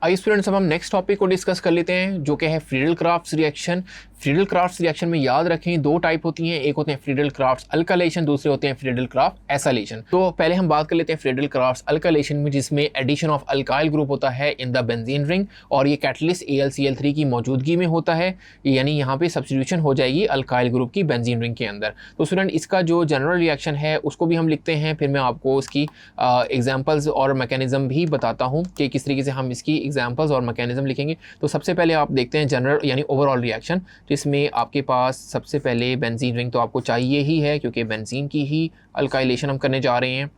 आइए स्टूडेंट्स, अब हम नेक्स्ट टॉपिक को डिस्कस कर लेते हैं जो कि है फ्रीडल-क्राफ्ट्स रिएक्शन। फ्रीडल-क्राफ्ट्स रिएक्शन में याद रखें दो टाइप होती हैं, एक होते हैं फ्रीडल-क्राफ्ट्स अल्काइलेशन, दूसरे होते हैं फ्रीडल-क्राफ्ट एसाइलेशन। तो पहले हम बात कर लेते हैं फ्रीडल-क्राफ्ट्स अल्काइलेशन में, जिसमें एडिशन ऑफ अल्काइल ग्रुप होता है इन द बेंजीन रिंग और ये कैटलिस्ट AlCl3 की मौजूदगी में होता है, यानी यहाँ पे सब्स्टिट्यूशन हो जाएगी अल्काइल ग्रुप की बेंजीन रिंग के अंदर। तो स्टूडेंट इसका जो जनरल रिएक्शन है उसको भी हम लिखते हैं, फिर मैं आपको उसकी एग्जाम्पल्स और मैकेनिज्म भी बताता हूँ कि किस तरीके से हम इसकी एग्जाम्पल्स और मैकेनिज्म लिखेंगे। तो सबसे पहले आप देखते हैं जनरल यानी ओवरऑल रिएक्शन, जिसमें आपके पास सबसे पहले बेंजीन रिंग तो आपको चाहिए ही है क्योंकि बेंजीन की ही अल्काइलेशन हम करने जा रहे हैं।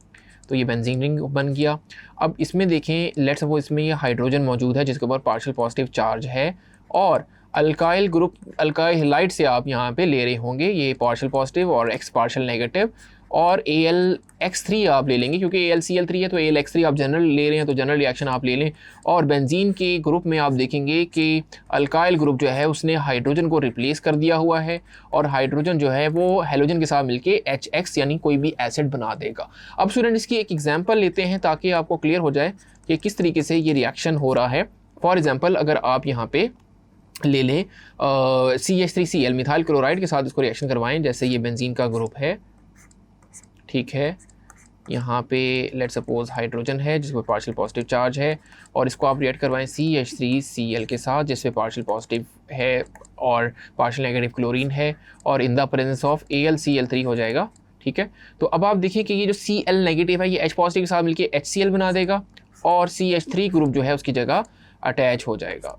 तो ये बेंजीन रिंग बन गया। अब इसमें देखें, लेट्स सपोज इसमें ये हाइड्रोजन मौजूद है जिसके ऊपर पार्शियल पॉजिटिव चार्ज है और अल्काइल ग्रुप अल्काइल हैलाइड से आप यहाँ पे ले रहे होंगे ये पार्शियल पॉजिटिव और X पार्शियल नेगेटिव, और AlX3 आप ले लेंगे क्योंकि AlCl3 है तो AlX3 आप जनरल ले रहे हैं तो जनरल रिएक्शन आप ले लें। और बेंजीन के ग्रुप में आप देखेंगे कि अल्काइल ग्रुप जो है उसने हाइड्रोजन को रिप्लेस कर दिया हुआ है और हाइड्रोजन जो है वो हेलोजन के साथ मिलके HX यानी कोई भी एसिड बना देगा। अब स्टूडेंट इसकी एक एग्जाम्पल लेते हैं ताकि आपको क्लियर हो जाए कि किस तरीके से ये रिएक्शन हो रहा है। फॉर एग्जाम्पल अगर आप यहाँ पे ले लें CH3Cl मिथाइल क्लोराइड के साथ इसको रिएक्शन करवाएं, जैसे ये बेंजीन का ग्रुप है, ठीक है। यहाँ पे लेट सपोज हाइड्रोजन है जिस पर पार्शियल पॉजिटिव चार्ज है और इसको आप रिएक्ट करवाएं CH3Cl के साथ जिस पे पार्शियल पॉजिटिव है और पार्शियल नेगेटिव क्लोरीन है और in the presence of AlCl3 हो जाएगा, ठीक है। तो अब आप देखिए कि ये जो Cl नेगेटिव है ये H पॉजिटिव के साथ मिलके HCl बना देगा और CH3 ग्रुप जो है उसकी जगह अटैच हो जाएगा,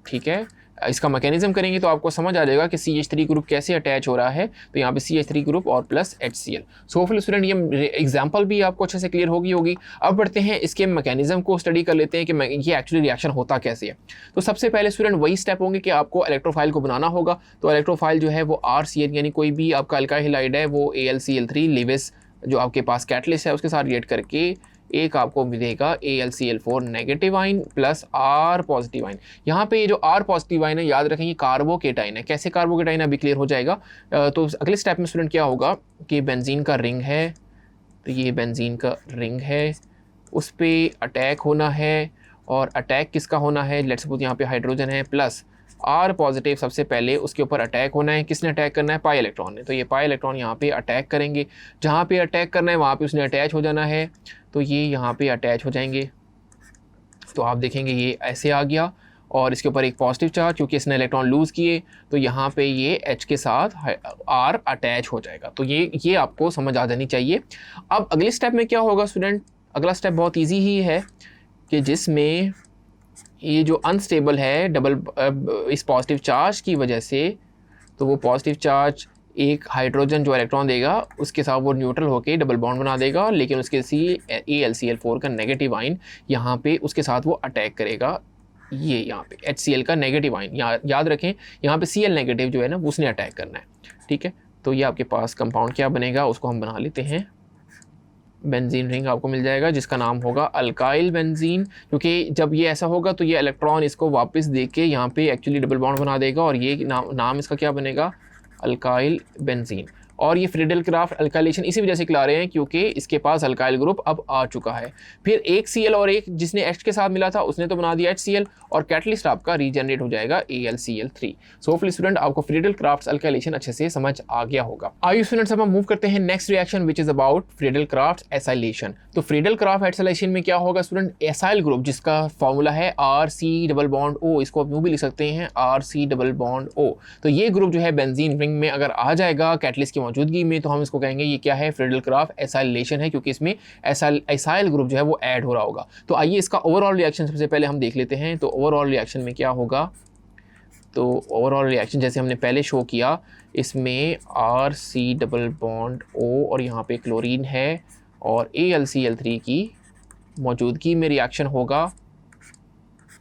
ठीक है। इसका मैकेनिज्म करेंगे तो आपको समझ आ जाएगा कि CH3 ग्रुप कैसे अटैच हो रहा है। तो यहाँ पे CH3 ग्रुप और plus HCl। So hopefully student ये एग्जांपल भी आपको अच्छे से क्लियर होगी। अब बढ़ते हैं इसके मैकेनिज्म को स्टडी कर लेते हैं कि ये एक्चुअली रिएक्शन होता कैसे है। तो सबसे पहले स्टूडेंट वही स्टेप होंगे कि आपको इलेक्ट्रोफाइल को बनाना होगा। तो इलेक्ट्रोफाइल जो है वो RCl यानी कोई भी आपका अल्काइल हैलाइड है वो AlCl3 लिविस जो आपके पास कैटलिस्ट है उसके साथ रिएक्ट करके एक आपको मिलेगा AlCl4 negative ion plus R positive ion. यहाँ पे ये जो R पॉजिटिव आइन है याद रखें ये कार्बोकेटाइन है। कैसे कार्बोकेटाइन है अभी क्लियर हो जाएगा। तो अगले स्टेप में स्टूडेंट क्या होगा कि बेंजीन का रिंग है, तो ये बेंजीन का रिंग है, उस पर अटैक होना है और अटैक किसका होना है, लेट्स सपोज यहाँ पे हाइड्रोजन है प्लस R पॉजिटिव सबसे पहले उसके ऊपर अटैक होना है। किसने अटैक करना है, पाई इलेक्ट्रॉन ने। तो ये पाई इलेक्ट्रॉन यहाँ पे अटैक करेंगे, जहाँ पे अटैक करना है वहाँ पे उसने अटैच हो जाना है, तो ये यहाँ पे अटैच हो जाएंगे। तो आप देखेंगे ये ऐसे आ गया और इसके ऊपर एक पॉजिटिव चार्ज क्योंकि इसने इलेक्ट्रॉन लूज़ किए तो यहाँ पे ये H के साथ R अटैच हो जाएगा। तो ये आपको समझ आ जानी चाहिए। अब अगले स्टेप में क्या होगा स्टूडेंट, अगला स्टेप बहुत ईजी ही है कि जिसमें ये जो अनस्टेबल है डबल इस पॉजिटिव चार्ज की वजह से, तो वो पॉजिटिव चार्ज एक हाइड्रोजन जो इलेक्ट्रॉन देगा उसके साथ वो न्यूट्रल होके डबल बॉन्ड बना देगा, लेकिन उसके AlCl4 का नेगेटिव आइन यहाँ पे उसके साथ वो अटैक करेगा। ये यहाँ पे HCl का नेगेटिव आइन याद रखें, यहाँ पे Cl नेगेटिव जो है ना उसने अटैक करना है, ठीक है। तो ये आपके पास कंपाउंड क्या बनेगा उसको हम बना लेते हैं। बेंजीन रिंग आपको मिल जाएगा जिसका नाम होगा अल्काइल बेंजीन, क्योंकि जब ये ऐसा होगा तो ये इलेक्ट्रॉन इसको वापस दे के यहाँ पे एक्चुअली डबल बॉन्ड बना देगा और ये नाम इसका क्या बनेगा, अल्काइल बेंजीन। और ये फ्रीडल-क्राफ्ट अल्काइलेशन इसी वजह से खिला रहे हैं क्योंकि इसके पास अल्काइल ग्रुप अब आ चुका है। फिर एक Cl और एक जिसने H के साथ मिला था उसने तो बना दिया HCl और कैटलिस्ट आपका रीजनरेट हो जाएगा AlCl3। सो होपफुली स्टूडेंट आपको फ्रीडल-क्राफ्ट अल्काइलेशन अच्छे से समझ आ गया होगा। आइए स्टूडेंट्स अब हम मूव करते हैं next reaction which is about Friedel-Crafts acylation. तो फ्रीडल-क्राफ्ट एसाइलेशन में क्या होगा स्टूडेंट, एसाइल ग्रुप जिसका फॉर्मूला है RC+O, इसको आप यूँ भी लिख सकते हैं RC+O। तो ये ग्रुप जो है बेंजीन रिंग में अगर आ जाएगा कैटलिस्ट की मौजूदगी में तो हम इसको कहेंगे ये क्या है, फ्रीडल-क्राफ्ट एसाइलेशन है, क्योंकि इसमें एसाइल ग्रुप जो है वो ऐड हो रहा होगा। तो आइए इसका ओवरऑल रिएक्शन सबसे पहले हम देख लेते हैं। तो ओवरऑल रिएक्शन में क्या होगा, तो ओवरऑल रिएक्शन जैसे हमने पहले शो किया, इसमें RC+O और यहाँ पे क्लोरीन है और AlCl3 की मौजूदगी में रिएक्शन होगा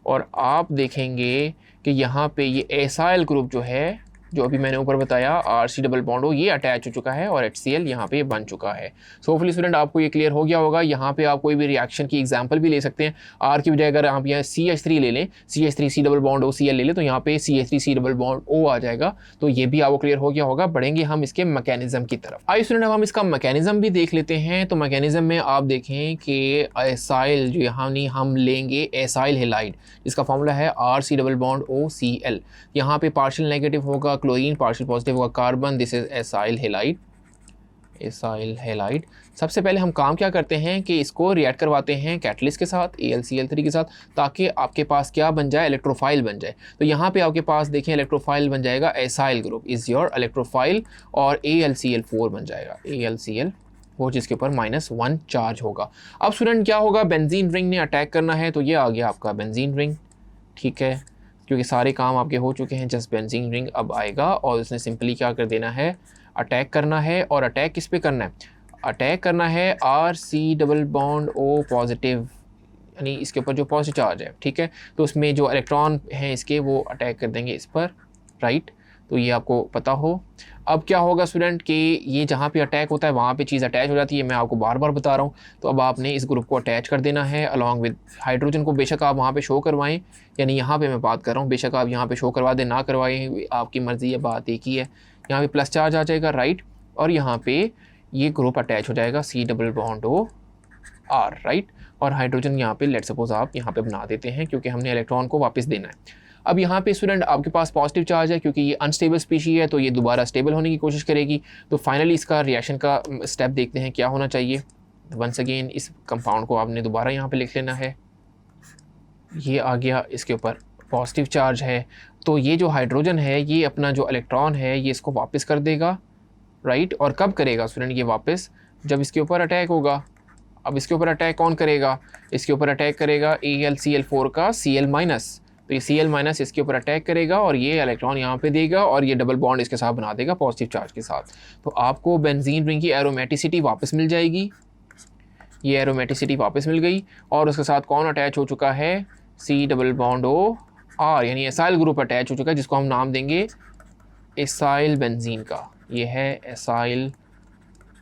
और आप देखेंगे कि यहाँ पे ये एसाइल ग्रुप जो है जो अभी मैंने ऊपर बताया RC डबल बॉन्ड O ये अटैच हो चुका है और HCl यहाँ पे बन चुका है। सो होपफुली स्टूडेंट आपको ये क्लियर हो गया होगा। यहाँ पे आप कोई भी रिएक्शन की एग्जांपल भी ले सकते हैं। R की बजाय अगर आप यहाँ CH3 ले लें, CH3C double bond O Cl ले लें, तो यहाँ पे CH3C डबल बॉन्ड O आ जाएगा। तो ये भी आपको क्लियर हो गया होगा। बढ़ेंगे हम इसके मैकेनिज्म की तरफ। आइए स्टूडेंट अब हम इसका मैकेनिज्म भी देख लेते हैं। तो मैकेनिज्म में आप देखें कि एसाइल जो यहाँ हम लेंगे एसाइल हेलाइड, जिसका फॉर्मूला है RC double bond O Cl। यहाँ पे पार्शियल नेगेटिव होगा क्लोरीन, पार्शियल पॉजिटिव होगा carbon. This is acyl halide, acyl halide. सबसे पहले हम काम क्या करते हैं कि इसको रिएक्ट करवाते हैं कैटलिस्ट के साथ AlCl3 के साथ, ताकि आपके पास क्या बन जाए, इलेक्ट्रोफाइल बन जाए। तो यहाँ पे आपके पास देखें इलेक्ट्रोफाइल बन जाएगा, acyl group is your electrophile, और AlCl4 बन जाएगा, AlCl4, जिसके ऊपर -1 चार्ज होगा। अब स्टूडेंट क्या होगा, बेंजीन रिंग ने अटैक करना है, तो ये आ गया आपका बेंजीन रिंग, ठीक है, क्योंकि सारे काम आपके हो चुके हैं। जस्ट बेंजीन रिंग अब आएगा और उसने सिंपली क्या कर देना है, अटैक करना है। और अटैक किस पे करना है, अटैक करना है RC double bond O positive, यानी इसके ऊपर जो पॉजिटिव चार्ज है, ठीक है। तो उसमें जो इलेक्ट्रॉन हैं इसके वो अटैक कर देंगे इस पर, राइट। तो ये आपको पता हो। अब क्या होगा स्टूडेंट कि ये जहाँ पे अटैक होता है वहाँ पे चीज़ अटैच हो जाती है, मैं आपको बार बार बता रहा हूँ। तो अब आपने इस ग्रुप को अटैच कर देना है अलॉन्ग विद हाइड्रोजन को। बेशक आप वहाँ पे शो करवाएं, यानी यहाँ पे मैं बात कर रहा हूँ, बेशक आप यहाँ पे शो करवा दें ना करवाएं, आपकी मर्ज़ी है, बात एक ही है। यहाँ पे प्लस चार्ज आ जाएगा, राइट, और यहाँ पे ये ग्रुप अटैच हो जाएगा C double bond O R, right. और हाइड्रोजन यहाँ पे लेट सपोज आप यहाँ पे बना देते हैं, क्योंकि हमने इलेक्ट्रॉन को वापस देना है। अब यहाँ पे स्टूडेंट आपके पास पॉजिटिव चार्ज है, क्योंकि ये अनस्टेबल स्पीशी है, तो ये दोबारा स्टेबल होने की कोशिश करेगी। तो फाइनली इसका रिएक्शन का स्टेप देखते हैं क्या होना चाहिए। वंस अगेन इस कंपाउंड को आपने दोबारा यहाँ पे लिख लेना है। ये आ गया, इसके ऊपर पॉजिटिव चार्ज है, तो ये जो हाइड्रोजन है ये अपना जो इलेक्ट्रॉन है ये इसको वापस कर देगा, राइट। और कब करेगा स्टूडेंट ये वापस, जब इसके ऊपर अटैक होगा। अब इसके ऊपर अटैक कौन करेगा, इसके ऊपर अटैक करेगा AlCl4 का Cl-, तो ये Cl- इसके ऊपर अटैक करेगा और ये इलेक्ट्रॉन यहाँ पे देगा और ये डबल बॉन्ड इसके साथ बना देगा पॉजिटिव चार्ज के साथ। तो आपको बेंजीन रिंग की एरोमेटिसिटी वापस मिल जाएगी, ये एरोमेटिसिटी वापस मिल गई। और उसके साथ कौन अटैच हो चुका है, C double bond O R, यानी एसाइल ग्रुप अटैच हो चुका है, जिसको हम नाम देंगे एसाइल बेंजीन का। ये है एसाइल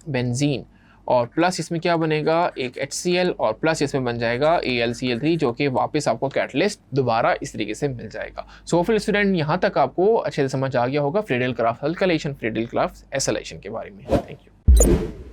बेंजीन। और प्लस इसमें क्या बनेगा, एक HCl, और प्लस इसमें बन जाएगा AlCl3, जो कि वापस आपको कैटलिस्ट दोबारा इस तरीके से मिल जाएगा। सो फिर स्टूडेंट यहाँ तक आपको अच्छे से समझ आ गया होगा Friedel craft alkylation, Friedel Crafts acylation के बारे में। Thank you.